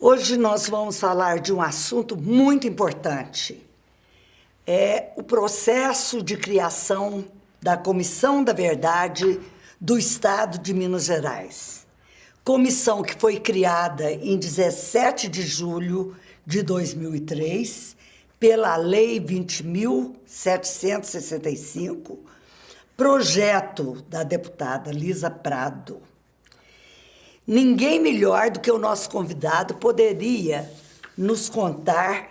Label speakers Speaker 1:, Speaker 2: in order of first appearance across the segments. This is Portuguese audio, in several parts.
Speaker 1: Hoje nós vamos falar de um assunto muito importante. É o processo de criação da Comissão da Verdade do Estado de Minas Gerais. Comissão que foi criada em 17 de julho de 2003 pela Lei 20.765, projeto da deputada Lisa Prado. Ninguém melhor do que o nosso convidado poderia nos contar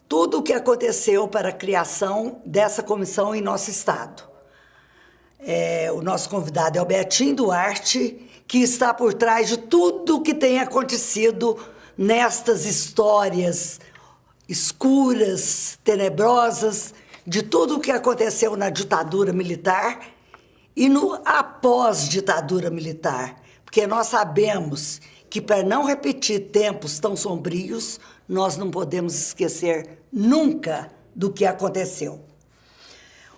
Speaker 1: tudo o que aconteceu para a criação dessa comissão em nosso estado. O nosso convidado é o Betinho Duarte, que está por trás de tudo o que tem acontecido nestas histórias escuras, tenebrosas, de tudo o que aconteceu na ditadura militar e no após-ditadura militar. Porque nós sabemos que, para não repetir tempos tão sombrios, nós não podemos esquecer nunca do que aconteceu.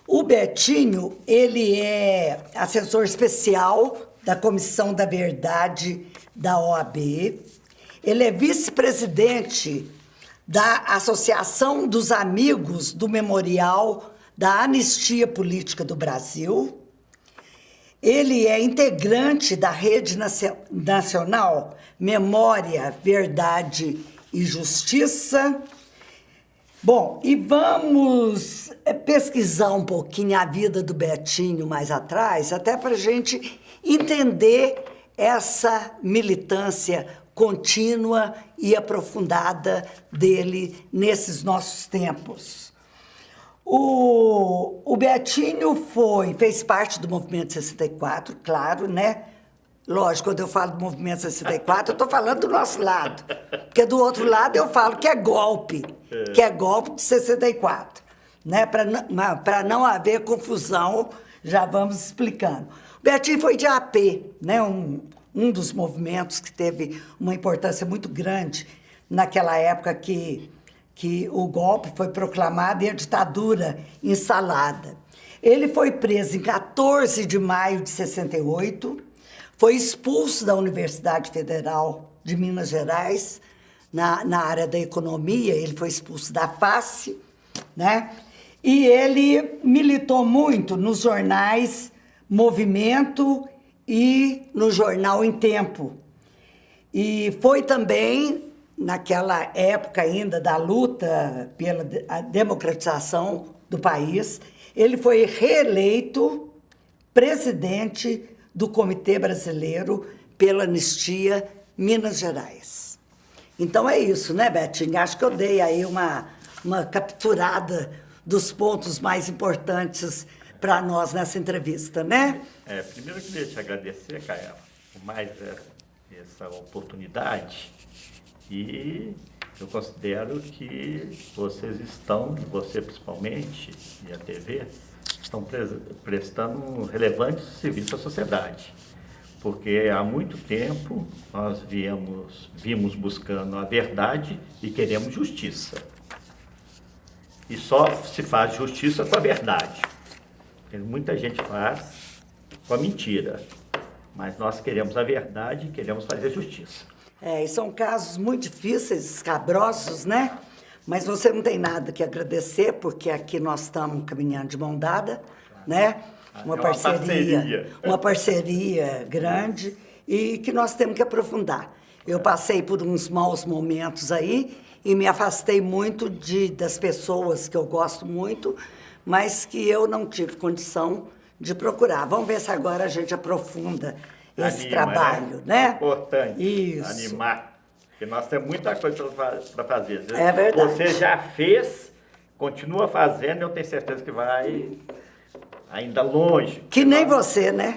Speaker 1: O Betinho, ele é assessor especial da Comissão da Verdade da OAB, ele é vice-presidente da Associação dos Amigos do Memorial da Anistia Política do Brasil. Ele é integrante da Rede Nacional Memória, Verdade e Justiça. Bom, e vamos pesquisar um pouquinho a vida do Betinho mais atrás, até para a gente entender essa militância contínua e aprofundada dele nesses nossos tempos. O Betinho fez parte do Movimento 64, claro, né? Lógico, quando eu falo do Movimento 64, eu estou falando do nosso lado. Porque do outro lado eu falo que é golpe de 64. Né? Para não haver confusão, já vamos explicando. O Betinho foi de AP, né? Um dos movimentos que teve uma importância muito grande naquela época que o golpe foi proclamado e a ditadura instalada. Ele foi preso em 14 de maio de 68, foi expulso da Universidade Federal de Minas Gerais, na área da economia, ele foi expulso da FACE, né? E ele militou muito nos jornais Movimento e no jornal Em Tempo. E foi também, naquela época ainda da luta pela democratização do país, ele foi reeleito presidente do Comitê Brasileiro pela Anistia Minas Gerais. Então é isso, né, Betinho? Acho que eu dei aí uma capturada dos pontos mais importantes para nós nessa entrevista, né?
Speaker 2: Primeiro eu queria te agradecer, Caia, por mais essa oportunidade. E eu considero que você principalmente, e a TV, estão prestando um relevante serviço à sociedade. Porque há muito tempo nós vimos buscando a verdade e queremos justiça. E só se faz justiça com a verdade. Muita gente faz com a mentira. Mas nós queremos a verdade e queremos fazer justiça.
Speaker 1: E são casos muito difíceis, escabrosos, né? Mas você não tem nada que agradecer, porque aqui nós estamos caminhando de mão dada, né? Uma parceria grande e que nós temos que aprofundar. Eu passei por uns maus momentos aí e me afastei muito das pessoas que eu gosto muito, mas que eu não tive condição de procurar. Vamos ver se agora a gente aprofunda esse trabalho, né?
Speaker 2: É importante
Speaker 1: isso.
Speaker 2: Animar, porque nós temos muita coisa para fazer.
Speaker 1: É verdade.
Speaker 2: Você já fez, continua fazendo, eu tenho certeza que vai ainda longe.
Speaker 1: Que nem você, né?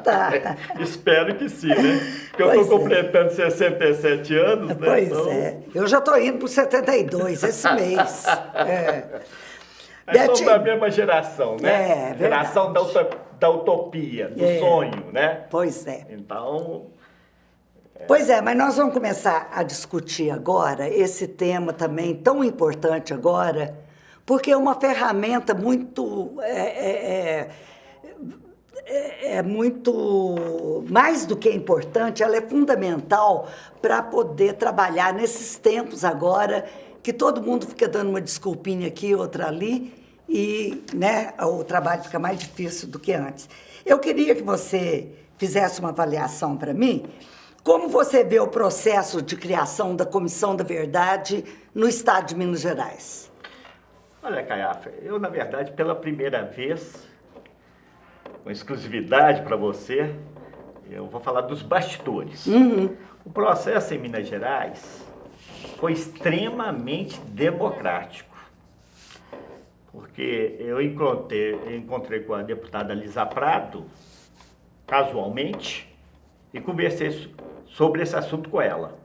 Speaker 1: Tá.
Speaker 2: Espero que sim, né? Porque eu estou completando 67 anos, né?
Speaker 1: Pois
Speaker 2: então...
Speaker 1: Eu já estou indo para os 72 esse mês.
Speaker 2: Somos da mesma geração, né? Geração da utopia, do sonho, né?
Speaker 1: Pois é.
Speaker 2: Então...
Speaker 1: Pois é, mas nós vamos começar a discutir agora esse tema também tão importante agora, porque é uma ferramenta muito é muito, mais do que importante, ela é fundamental para poder trabalhar nesses tempos agora, que todo mundo fica dando uma desculpinha aqui, outra ali, e né, o trabalho fica mais difícil do que antes. Eu queria que você fizesse uma avaliação para mim. Como você vê o processo de criação da Comissão da Verdade no estado de Minas Gerais?
Speaker 2: Olha, Caiafa, eu, na verdade, pela primeira vez, com exclusividade para você, eu vou falar dos bastidores. O processo em Minas Gerais foi extremamente democrático, porque eu encontrei com a deputada Lisa Prado, casualmente, e conversei sobre esse assunto com ela.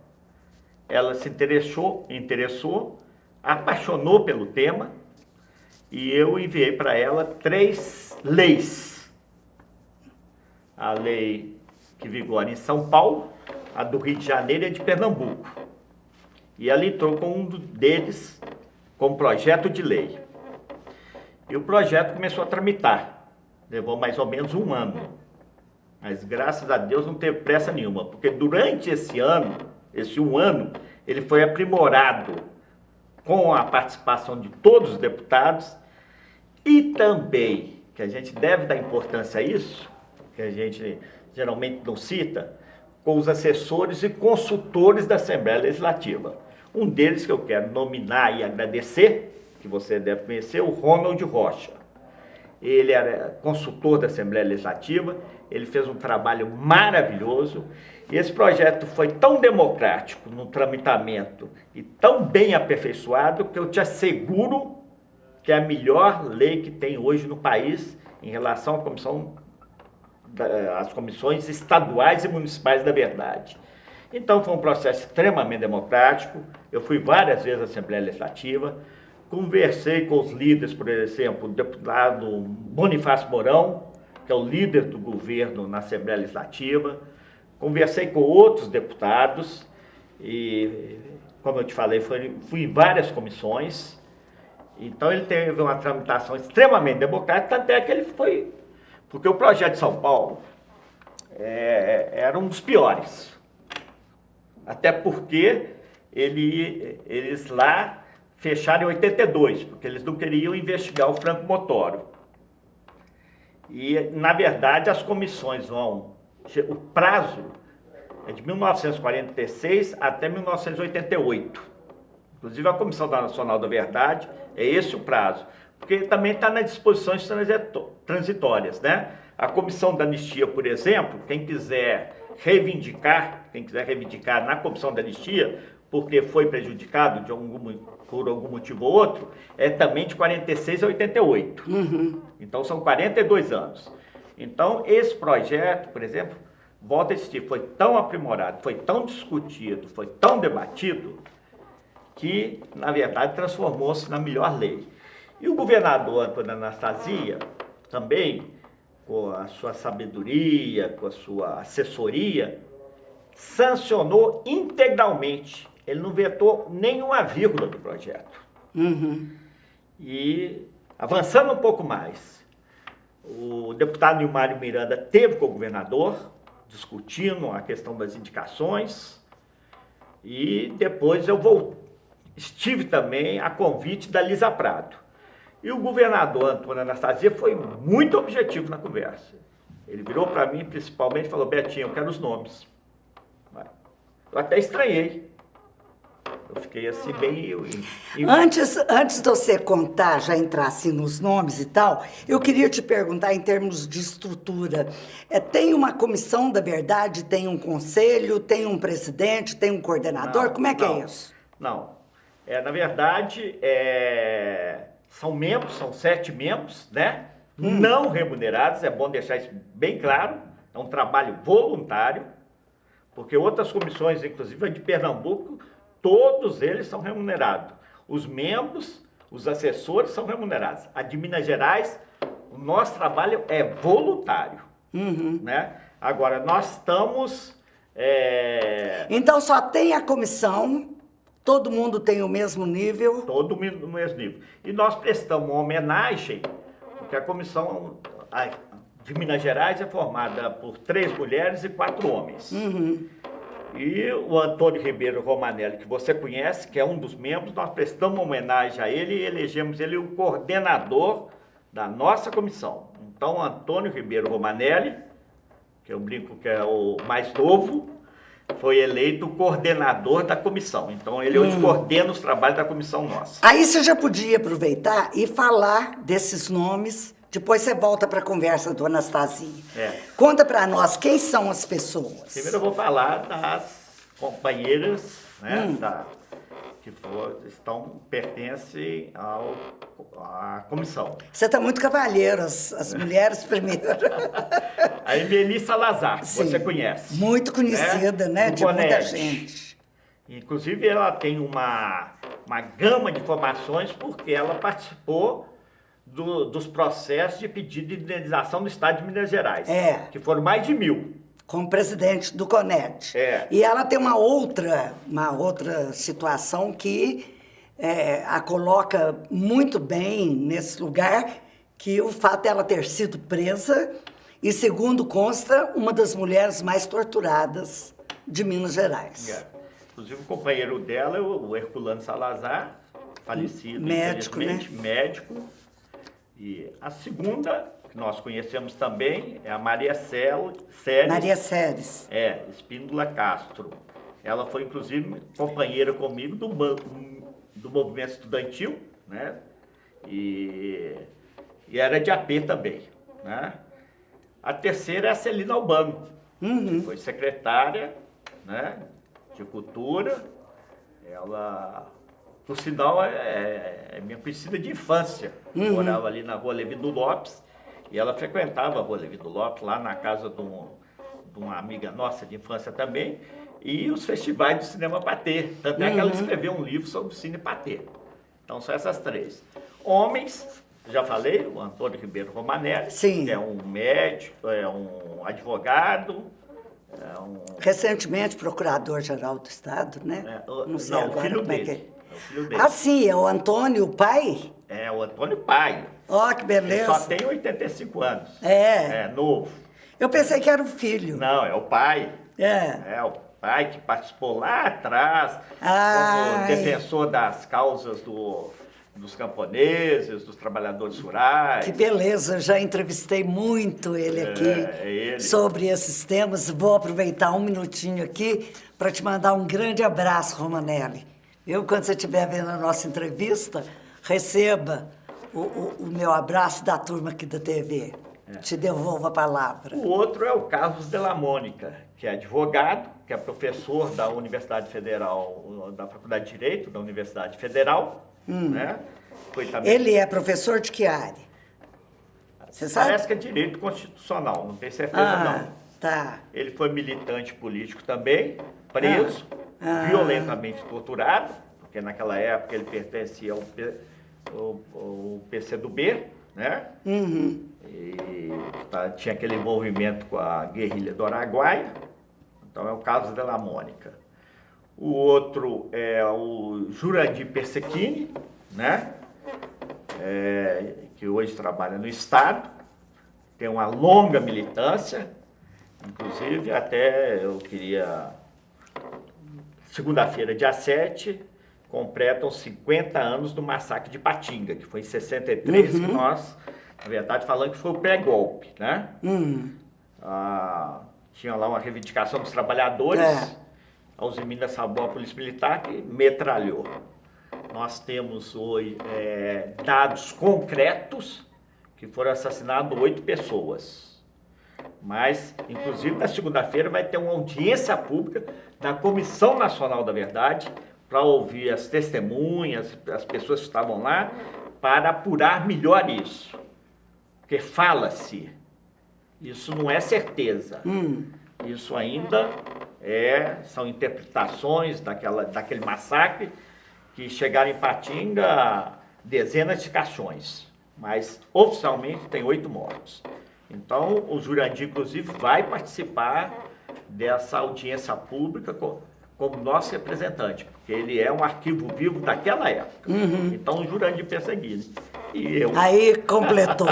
Speaker 2: Ela se interessou, apaixonou pelo tema, e eu enviei para ela 3 leis. A lei que vigora em São Paulo, a do Rio de Janeiro e a de Pernambuco. E ela entrou com um deles como projeto de lei. E o projeto começou a tramitar. Levou mais ou menos 1 ano. Mas graças a Deus não teve pressa nenhuma, porque durante esse 1 ano, ele foi aprimorado com a participação de todos os deputados e também, que a gente deve dar importância a isso, que a gente geralmente não cita, com os assessores e consultores da Assembleia Legislativa. Um deles que eu quero nominar e agradecer, que você deve conhecer, o Ronald Rocha. Ele era consultor da Assembleia Legislativa, ele fez um trabalho maravilhoso, e esse projeto foi tão democrático no tramitamento e tão bem aperfeiçoado que eu te asseguro que é a melhor lei que tem hoje no país em relação às comissões estaduais e municipais da verdade. Então foi um processo extremamente democrático, eu fui várias vezes à Assembleia Legislativa, conversei com os líderes, por exemplo, o deputado Bonifácio Mourão, que é o líder do governo na Assembleia Legislativa, conversei com outros deputados e, como eu te falei, fui em várias comissões. Então ele teve uma tramitação extremamente democrática, até que ele foi... Porque o projeto de São Paulo era um dos piores. Até porque eles lá fecharam em 82, porque eles não queriam investigar o Franco Montoro. E, na verdade, as comissões o prazo é de 1946 até 1988. Inclusive, a Comissão Nacional da Verdade é esse o prazo, porque também está nas disposições transitórias, né? A Comissão da Anistia, por exemplo, quem quiser reivindicar na Comissão da Anistia, porque foi prejudicado por algum motivo ou outro, é também de 46 a 88. Então, são 42 anos. Então, esse projeto, por exemplo, volta a existir, foi tão aprimorado, foi tão discutido, foi tão debatido, que, na verdade, transformou-se na melhor lei. E o governador Antônio Anastasia, também, com a sua sabedoria, com a sua assessoria, sancionou integralmente. Ele não vetou nenhuma vírgula do projeto. E, avançando um pouco mais, o deputado Nilmário Miranda teve com o governador, discutindo a questão das indicações, e depois estive também a convite da Lisa Prado. E o governador Antônio Anastasia foi muito objetivo na conversa. Ele virou para mim, principalmente, e falou: Betinho, eu quero os nomes. Eu até estranhei. Eu fiquei assim bem...
Speaker 1: Antes de você contar, já entrar assim nos nomes e tal, eu queria te perguntar em termos de estrutura. Tem uma comissão da verdade, tem um conselho, tem um presidente, tem um coordenador?
Speaker 2: Não,
Speaker 1: como é que é isso?
Speaker 2: Não. Na verdade, são 7 membros, né? Não remunerados, é bom deixar isso bem claro. É um trabalho voluntário, porque outras comissões, inclusive a de Pernambuco, todos eles são remunerados. Os membros, os assessores são remunerados. A de Minas Gerais, o nosso trabalho é voluntário. Né? Agora, nós estamos...
Speaker 1: Então, só tem a comissão, todo mundo tem o mesmo nível?
Speaker 2: Todo mundo no mesmo nível. E nós prestamos uma homenagem, porque a comissão de Minas Gerais é formada por 3 mulheres e 4 homens. E o Antônio Ribeiro Romanelli, que você conhece, que é um dos membros, nós prestamos uma homenagem a ele e elegemos ele o coordenador da nossa comissão. Então, Antônio Ribeiro Romanelli, que eu brinco que é o mais novo, foi eleito coordenador da comissão. Então, ele hoje coordena os trabalhos da comissão nossa.
Speaker 1: Aí você já podia aproveitar e falar desses nomes, depois você volta para a conversa do Anastasia. Conta para nós quem são as pessoas.
Speaker 2: Primeiro eu vou falar das companheiras, né, que pertencem à comissão.
Speaker 1: Você está muito cavalheiro, as mulheres primeiro.
Speaker 2: A Emeli Salazar, que
Speaker 1: Sim,
Speaker 2: você conhece.
Speaker 1: muito conhecida, né? De muita
Speaker 2: Coned.
Speaker 1: gente.
Speaker 2: Inclusive, ela tem uma gama de informações porque ela participou dos processos de pedido de indenização do Estado de Minas Gerais, que foram mais de 1000.
Speaker 1: Como presidente do CONED. E ela tem uma outra situação que a coloca muito bem nesse lugar, que o fato de ela ter sido presa e, segundo consta, uma das mulheres mais torturadas de Minas Gerais.
Speaker 2: Inclusive, o companheiro dela é o Herculano Salazar, falecido,
Speaker 1: médico,
Speaker 2: infelizmente,
Speaker 1: né?
Speaker 2: Médico. E a segunda, que nós conhecemos também, é a Maria Séries.
Speaker 1: Maria Séries.
Speaker 2: Espíndola Castro. Ela foi, inclusive, companheira comigo do movimento estudantil, né? E era de AP também, né? A terceira é a Celina Albano, que foi secretária, né, de Cultura. Ela, por sinal, é minha conhecida de infância. Morava ali na Rua Levido Lopes e ela frequentava a Rua Levido Lopes, lá na casa de uma amiga nossa de infância também, e os festivais do cinema patê. Tanto é que ela escreveu um livro sobre o cine patê. Então, são essas 3. Homens, já falei, o Antônio Ribeiro Romanelli, que é um médico, é um advogado,
Speaker 1: recentemente procurador-geral do Estado, né?
Speaker 2: Não, o filho dele.
Speaker 1: Ah, sim, é o Antônio, o pai?
Speaker 2: É, o Antônio pai.
Speaker 1: Ó, que beleza.
Speaker 2: Ele só tem 85 anos.
Speaker 1: É
Speaker 2: novo.
Speaker 1: Eu pensei que era o filho.
Speaker 2: Não, é o pai. É o pai que participou lá atrás, como defensor das causas dos camponeses, dos trabalhadores rurais.
Speaker 1: Que beleza, eu já entrevistei muito ele aqui sobre esses temas. Vou aproveitar um minutinho aqui para te mandar um grande abraço, Romanelli. Quando você estiver vendo a nossa entrevista, receba o meu abraço da turma aqui da TV. Te devolvo a palavra.
Speaker 2: O outro é o Carlos de la Mônica, que é advogado, que é professor da Universidade Federal, da Faculdade de Direito da Universidade Federal. Né? Foi também...
Speaker 1: Ele é professor de que área? Você sabe?
Speaker 2: Parece que é direito constitucional, não tenho certeza não.
Speaker 1: Tá.
Speaker 2: Ele foi militante político também, preso, violentamente torturado, porque naquela época ele pertencia ao PCdoB, né? E tinha aquele envolvimento com a guerrilha do Araguaia. Então é o caso de la Mônica. O outro é o Jurandir Persechini, né? Que hoje trabalha no Estado, tem uma longa militância, inclusive até eu queria... Segunda-feira, dia 7, completam 50 anos do massacre de Patinga, que foi em 63, que nós, na verdade, falando que foi o pré-golpe, né? Tinha lá uma reivindicação dos trabalhadores, aos Minas salvou a Polícia Militar, que metralhou. Nós temos hoje dados concretos que foram assassinadas 8 pessoas. Mas, inclusive, na segunda-feira vai ter uma audiência pública da Comissão Nacional da Verdade para ouvir as testemunhas, as pessoas que estavam lá, para apurar melhor isso. Porque fala-se, isso não é certeza. Isso ainda são interpretações daquele massacre que chegaram em Patinga dezenas de caixões, mas oficialmente tem 8 mortos. Então, o Jurandir, inclusive, vai participar dessa audiência pública como nosso representante, porque ele é um arquivo vivo daquela época. Então, o Jurandir Persechini. E eu.
Speaker 1: Aí completou.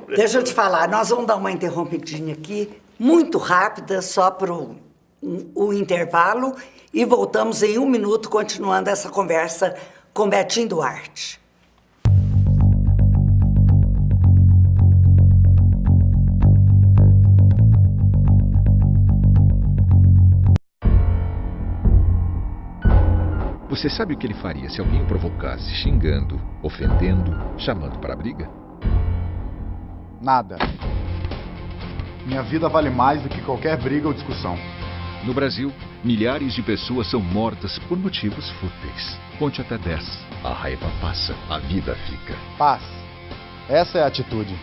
Speaker 1: Deixa eu te falar, nós vamos dar uma interrompidinha aqui, muito rápida, só para o intervalo, e voltamos em 1 minuto, continuando essa conversa com Betinho Duarte.
Speaker 3: Você sabe o que ele faria se alguém o provocasse, xingando, ofendendo, chamando para a briga?
Speaker 4: Nada. Minha vida vale mais do que qualquer briga ou discussão.
Speaker 3: No Brasil, milhares de pessoas são mortas por motivos fúteis. Conte até 10. A raiva passa, a vida fica.
Speaker 4: Paz. Essa é a atitude.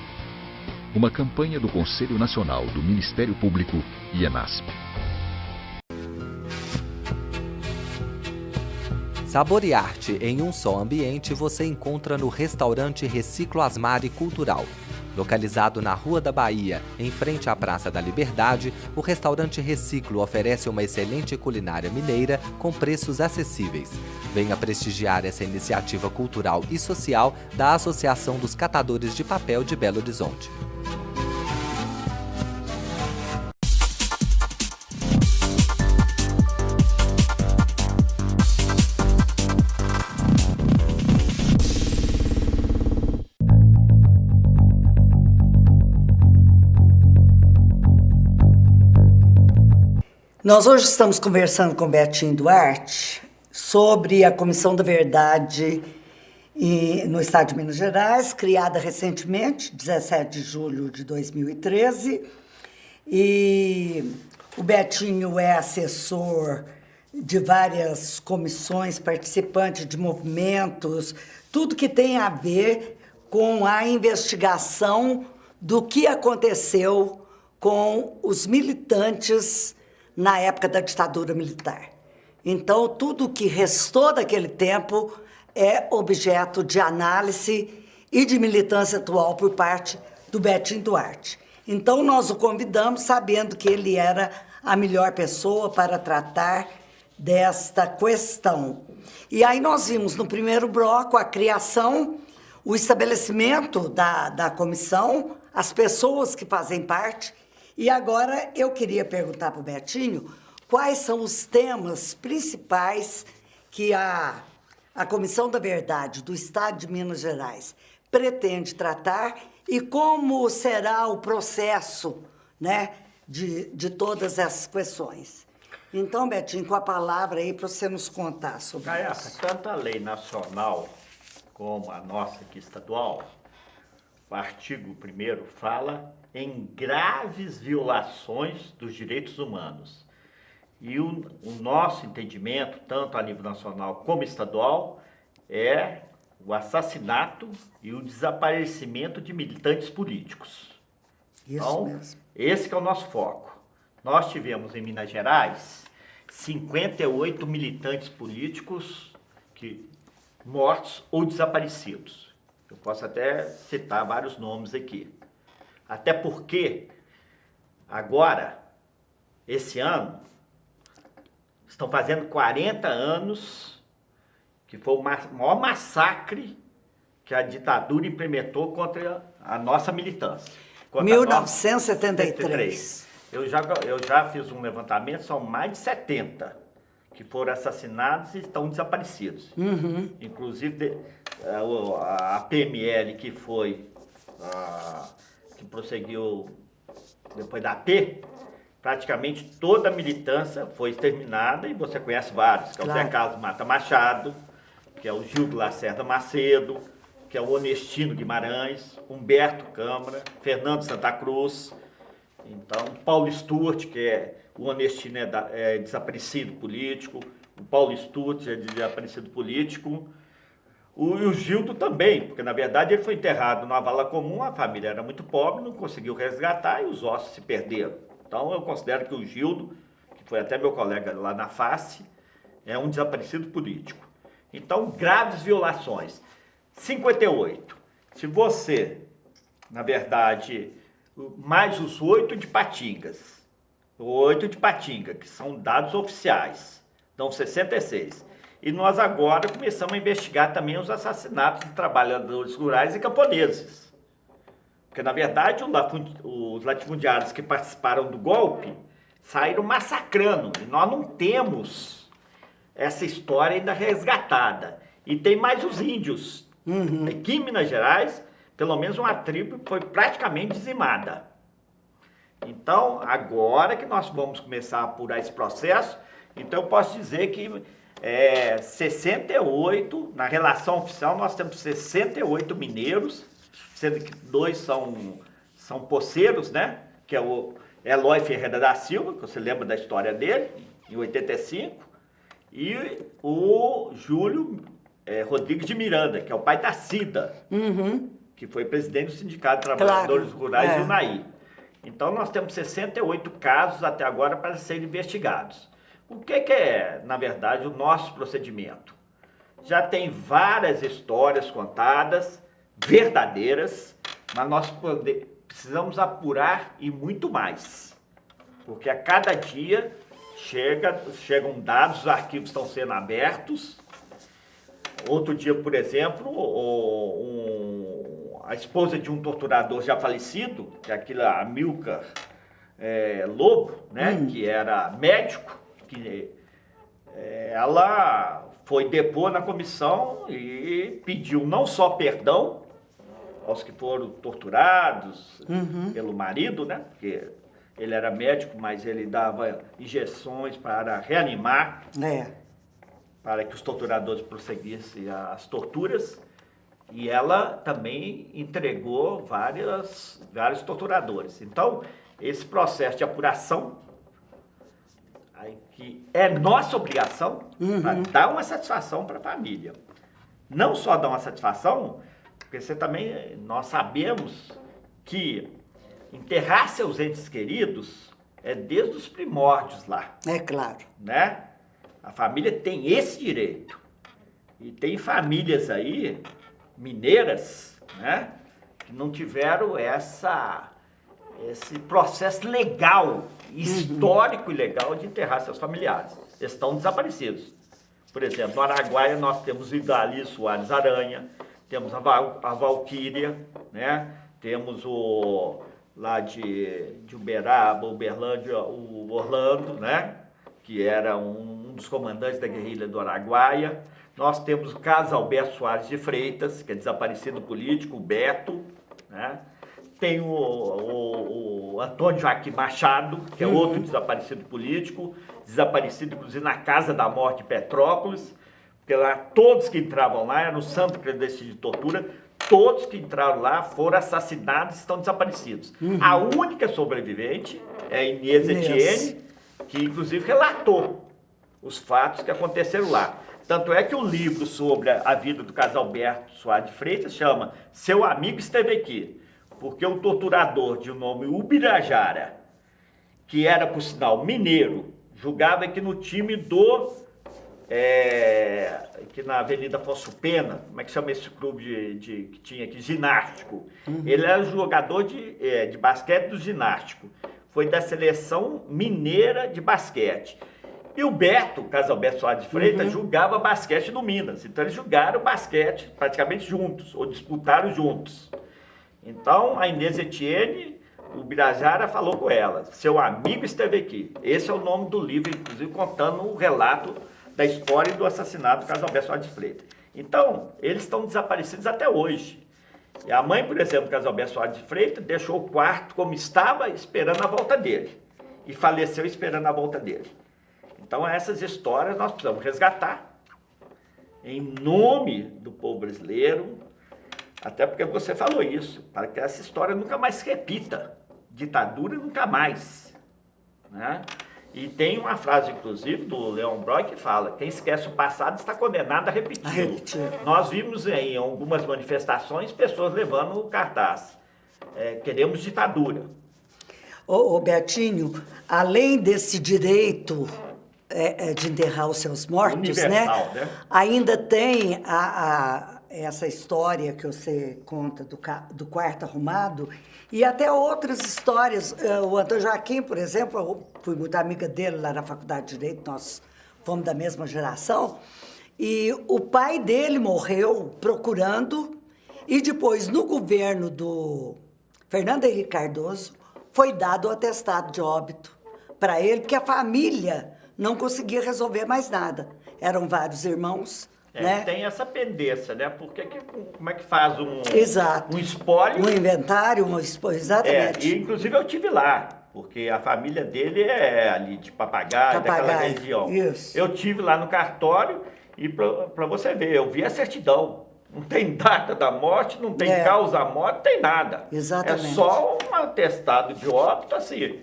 Speaker 3: Uma campanha do Conselho Nacional do Ministério Público e ENASP.
Speaker 5: Sabor e arte em um só ambiente você encontra no restaurante Reciclo Asmari Cultural. Localizado na Rua da Bahia, em frente à Praça da Liberdade, o restaurante Reciclo oferece uma excelente culinária mineira com preços acessíveis. Venha prestigiar essa iniciativa cultural e social da Associação dos Catadores de Papel de Belo Horizonte.
Speaker 1: Nós hoje estamos conversando com Betinho Duarte sobre a Comissão da Verdade no Estado de Minas Gerais, criada recentemente, 17 de julho de 2013. E o Betinho é assessor de várias comissões, participante de movimentos, tudo que tem a ver com a investigação do que aconteceu com os militantes na época da ditadura militar. Então, tudo que restou daquele tempo é objeto de análise e de militância atual por parte do Betinho Duarte. Então, nós o convidamos sabendo que ele era a melhor pessoa para tratar desta questão. E aí nós vimos no primeiro bloco a criação, o estabelecimento da comissão, as pessoas que fazem parte. E agora eu queria perguntar para o Betinho quais são os temas principais que a Comissão da Verdade do Estado de Minas Gerais pretende tratar e como será o processo, né, de todas essas questões. Então, Betinho, com a palavra aí para você nos contar sobre isso.
Speaker 2: Tanto a lei nacional como a nossa aqui estadual, o artigo 1º fala em graves violações dos direitos humanos. E o nosso entendimento, tanto a nível nacional como estadual, é o assassinato e o desaparecimento de militantes políticos.
Speaker 1: Isso
Speaker 2: então,
Speaker 1: mesmo.
Speaker 2: Esse que é o nosso foco. Nós tivemos em Minas Gerais 58 militantes políticos mortos ou desaparecidos. Eu posso até citar vários nomes aqui. Até porque, agora, esse ano, estão fazendo 40 anos que foi o maior massacre que a ditadura implementou contra a nossa militância.
Speaker 1: 1973.
Speaker 2: Eu já fiz um levantamento, são mais de 70 que foram assassinados e estão desaparecidos.
Speaker 1: Uhum.
Speaker 2: Inclusive, a PML que prosseguiu depois da AP, praticamente toda a militância foi exterminada, e você conhece vários, que é o Zé Carlos Mata Machado, que é o Gildo Lacerda Macedo, que é o Onestino Guimarães, Humberto Câmara, Fernando Santa Cruz, então Paulo Sturte, que é o Onestino é desaparecido político, o Paulo Sturte é desaparecido político, e o Gildo também, porque na verdade ele foi enterrado numa vala comum, a família era muito pobre, não conseguiu resgatar e os ossos se perderam. Então eu considero que o Gildo, que foi até meu colega lá na face, é um desaparecido político. Então, graves violações. 58. Se você, na verdade, mais os 8 de Patingas, 8 de Patinga, que são dados oficiais, dão 66. E nós agora começamos a investigar também os assassinatos de trabalhadores rurais e camponeses. Porque, na verdade, os latifundiários que participaram do golpe saíram massacrando. E nós não temos essa história ainda resgatada. E tem mais os índios. Aqui em Minas Gerais, pelo menos uma tribo foi praticamente dizimada. Então, agora que nós vamos começar a apurar esse processo, então eu posso dizer que 68, na relação oficial, nós temos 68 mineiros, sendo que 2 são poceiros, né? Que é o Eloy Ferreira da Silva, que você lembra da história dele, em 85, e o Júlio Rodrigues de Miranda, que é o pai da Cida, que foi presidente do Sindicato de Trabalhadores Rurais do UNAI. Então, nós temos 68 casos até agora para serem investigados. O que é, na verdade, o nosso procedimento? Já tem várias histórias contadas, verdadeiras, mas nós precisamos apurar e muito mais. Porque a cada dia chegam dados, os arquivos estão sendo abertos. Outro dia, por exemplo, a esposa de um torturador já falecido, que é aquele Amilcar Lobo, né, que era médico, que ela foi depor na comissão e pediu não só perdão aos que foram torturados pelo marido, né, porque ele era médico, mas ele dava injeções para reanimar, para que os torturadores prosseguissem as torturas. E ela também entregou vários torturadores. Então, esse processo de apuração, que é nossa obrigação, para dar uma satisfação para a família. Não só dar uma satisfação, porque nós sabemos que enterrar seus entes queridos é desde os primórdios lá.
Speaker 1: É claro.
Speaker 2: Né? A família tem esse direito. E tem famílias aí, mineiras, né, que não tiveram esse processo legal, histórico e legal de enterrar seus familiares. Eles estão desaparecidos. Por exemplo, no Araguaia nós temos o Idali Soares Aranha, temos a Valquíria, né, temos lá de Uberaba, Uberlândia, o Orlando, né, que era um dos comandantes da guerrilha do Araguaia. Nós temos o caso Alberto Soares de Freitas, que é desaparecido político, o Beto, né? Tem o Antônio Joaquim Machado, que é outro desaparecido político, desaparecido inclusive na Casa da Morte de Petrópolis, porque lá todos que entravam lá, era o santo clandestino de tortura, todos que entraram lá foram assassinados e estão desaparecidos. A única sobrevivente é a Inês Etienne, que inclusive relatou os fatos que aconteceram lá. Tanto é que o livro sobre a vida do casal Alberto Soares de Freitas chama Seu Amigo Esteve Aqui, porque o torturador de nome Ubirajara, que era, por sinal, mineiro, julgava que no time que na Avenida Afonso Pena, como é que chama esse clube que tinha aqui, ginástico, ele era jogador de basquete do ginástico, foi da seleção mineira de basquete. E o Beto, o caso Alberto Soares de Freitas, jogava basquete no Minas. Então eles jogaram basquete praticamente juntos, ou disputaram juntos. Então a Inês Etienne, o Birajara falou com ela, seu amigo esteve aqui. Esse é o nome do livro, inclusive contando o relato da história do assassinato do caso Alberto Soares de Freitas. Então, eles estão desaparecidos até hoje. E a mãe, por exemplo, do caso Alberto Soares de Freitas, deixou o quarto como estava, esperando a volta dele. E faleceu esperando a volta dele. Então, essas histórias nós precisamos resgatar, em nome do povo brasileiro, até porque você falou isso, para que essa história nunca mais se repita. Ditadura nunca mais. Né? E tem uma frase, inclusive, do Leon Broy, que fala, quem esquece o passado está condenado a repeti-lo. Nós vimos em algumas manifestações pessoas levando o cartaz. Queremos ditadura.
Speaker 1: Ô Betinho, além desse direito de enterrar os seus mortos,
Speaker 2: universal, né?
Speaker 1: Ainda tem essa história que você conta do quarto arrumado e até outras histórias. O Antônio Joaquim, por exemplo, eu fui muito amiga dele lá na Faculdade de Direito, nós fomos da mesma geração, E o pai dele morreu procurando, e depois, no governo do Fernando Henrique Cardoso, foi dado o atestado de óbito para ele, porque a família não conseguia resolver mais nada. Eram vários irmãos, né?
Speaker 2: Tem essa pendência, né? Porque como é que faz
Speaker 1: Exato.
Speaker 2: um espólio?
Speaker 1: Um inventário, exatamente.
Speaker 2: E inclusive eu tive lá, porque a família dele é ali de Papagaio, daquela região.
Speaker 1: Isso.
Speaker 2: Eu tive lá no cartório e para você ver, eu vi a certidão. Não tem data da morte, não tem causa da morte, não tem nada.
Speaker 1: Exatamente.
Speaker 2: É só um atestado de óbito, assim,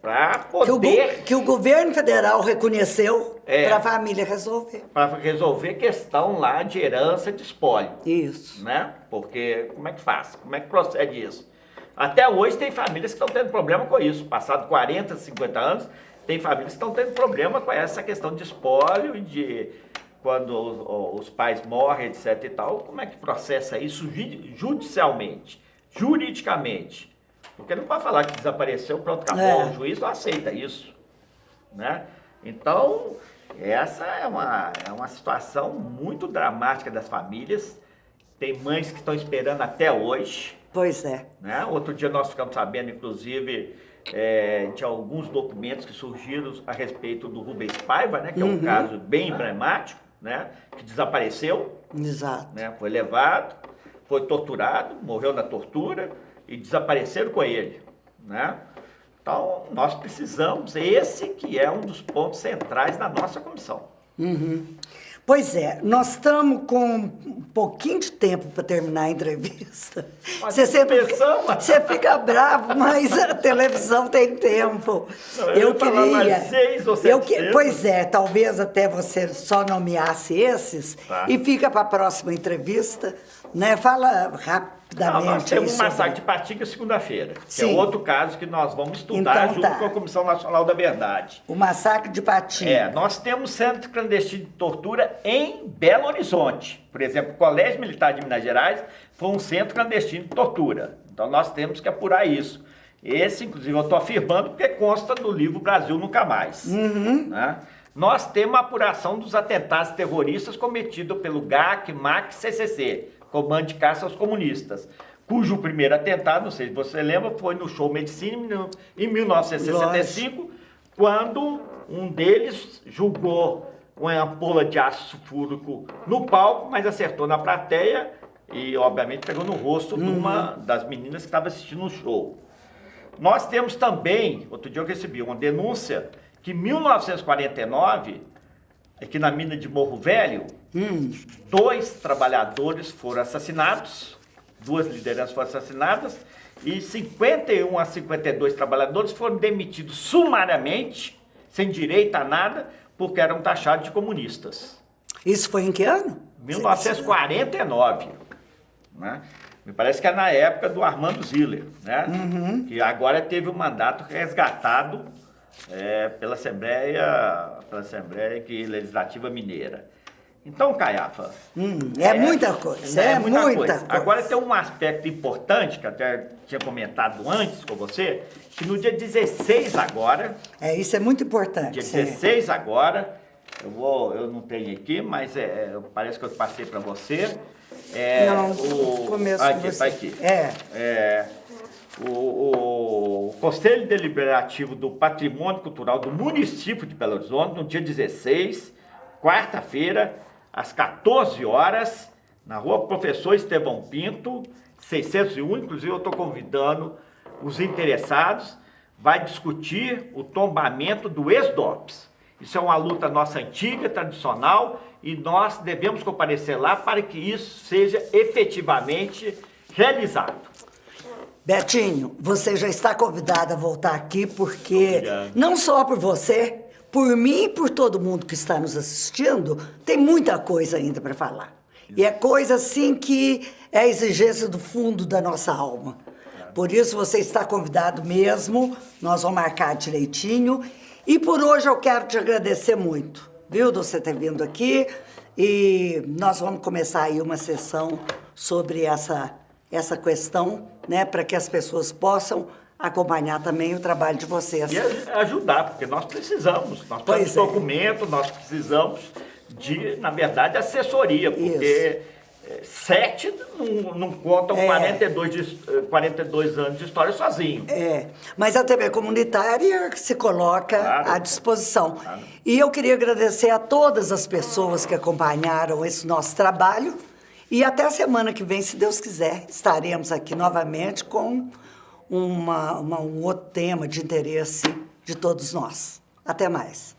Speaker 2: para poder...
Speaker 1: Que o governo federal reconheceu para a família resolver.
Speaker 2: Para resolver questão lá de herança de espólio.
Speaker 1: Isso.
Speaker 2: Né? Porque como é que faz? Como é que procede isso? Até hoje tem famílias que estão tendo problema com isso. Passado 40, 50 anos, tem famílias que estão tendo problema com essa questão de espólio e de quando os pais morrem, etc e tal. Como é que processa isso judicialmente, juridicamente? Porque não pode falar que desapareceu, pronto, acabou. O juiz não aceita isso, né? Então, essa é uma situação muito dramática das famílias. Tem mães que estão esperando até hoje.
Speaker 1: Pois é.
Speaker 2: Né? Outro dia nós ficamos sabendo, inclusive, de alguns documentos que surgiram a respeito do Rubens Paiva, né? Que é um caso bem emblemático, né? Que desapareceu.
Speaker 1: Exato.
Speaker 2: Né? Foi levado, foi torturado, morreu na tortura e desapareceram com ele, né? Então, nós precisamos, esse que é um dos pontos centrais da nossa comissão.
Speaker 1: Pois é, nós estamos com um pouquinho de tempo para terminar a entrevista. Você fica bravo, mas a televisão tem tempo.
Speaker 2: Não, eu queria mais 6 ou 7
Speaker 1: Pois é, talvez até você só nomeasse esses e fica para a próxima entrevista, né? Fala rapidamente.
Speaker 2: Nós temos um massacre de Patinga segunda-feira, que é outro caso que nós vamos estudar junto com a Comissão Nacional da Verdade.
Speaker 1: O massacre de Patinga.
Speaker 2: Nós temos centro clandestino de tortura em Belo Horizonte. Por exemplo, o Colégio Militar de Minas Gerais foi um centro clandestino de tortura. Então nós temos que apurar isso. Esse, inclusive, eu estou afirmando porque consta do livro Brasil Nunca Mais. Né? Nós temos a apuração dos atentados terroristas cometidos pelo GAC, MAC e CCC, Comando de Caça aos Comunistas, cujo primeiro atentado, não sei se você lembra, foi no Show Medicine em 1965, quando um deles jogou uma ampola de ácido sulfúrico no palco, mas acertou na plateia e, obviamente, pegou no rosto de uma das meninas que estava assistindo o show. Nós temos também, outro dia eu recebi uma denúncia, que em 1949, aqui na mina de Morro Velho, 2 trabalhadores foram assassinados, 2 lideranças foram assassinadas, e 51 a 52 trabalhadores foram demitidos sumariamente, sem direito a nada, porque eram taxados de comunistas.
Speaker 1: Isso foi em que ano?
Speaker 2: 1949. Né? Me parece que é na época do Armando Ziller, né? Que agora teve um mandato resgatado pela Assembleia Legislativa Mineira. Então, Caiafa...
Speaker 1: muita coisa, muita coisa.
Speaker 2: Agora tem um aspecto importante, que até tinha comentado antes com você, que no dia 16 agora...
Speaker 1: isso é muito importante.
Speaker 2: Dia 16 agora, eu não tenho aqui, mas parece que eu passei para você.
Speaker 1: Começo
Speaker 2: aqui, tá aqui. O Conselho Deliberativo do Patrimônio Cultural do município de Belo Horizonte, no dia 16, quarta-feira, às 14 horas, na rua Professor Estevão Pinto, 601, inclusive eu estou convidando os interessados, vai discutir o tombamento do ex-DOPS. Isso é uma luta nossa antiga, tradicional, e nós devemos comparecer lá para que isso seja efetivamente realizado.
Speaker 1: Betinho, você já está convidado a voltar aqui, porque não só por você, por mim e por todo mundo que está nos assistindo, tem muita coisa ainda para falar. E é coisa assim que é a exigência do fundo da nossa alma. Por isso você está convidado mesmo, nós vamos marcar direitinho. E por hoje eu quero te agradecer muito, viu, de você ter vindo aqui. E nós vamos começar aí uma sessão sobre essa questão, né, para que as pessoas possam acompanhar também o trabalho de vocês.
Speaker 2: E ajudar, porque nós precisamos. Nós temos documentos, nós precisamos de, na verdade, assessoria, porque 7 não contam 42 anos de história sozinho.
Speaker 1: Mas a TV comunitária se coloca à disposição. Claro. E eu queria agradecer a todas as pessoas que acompanharam esse nosso trabalho e até a semana que vem, se Deus quiser, estaremos aqui novamente com um outro tema de interesse de todos nós. Até mais.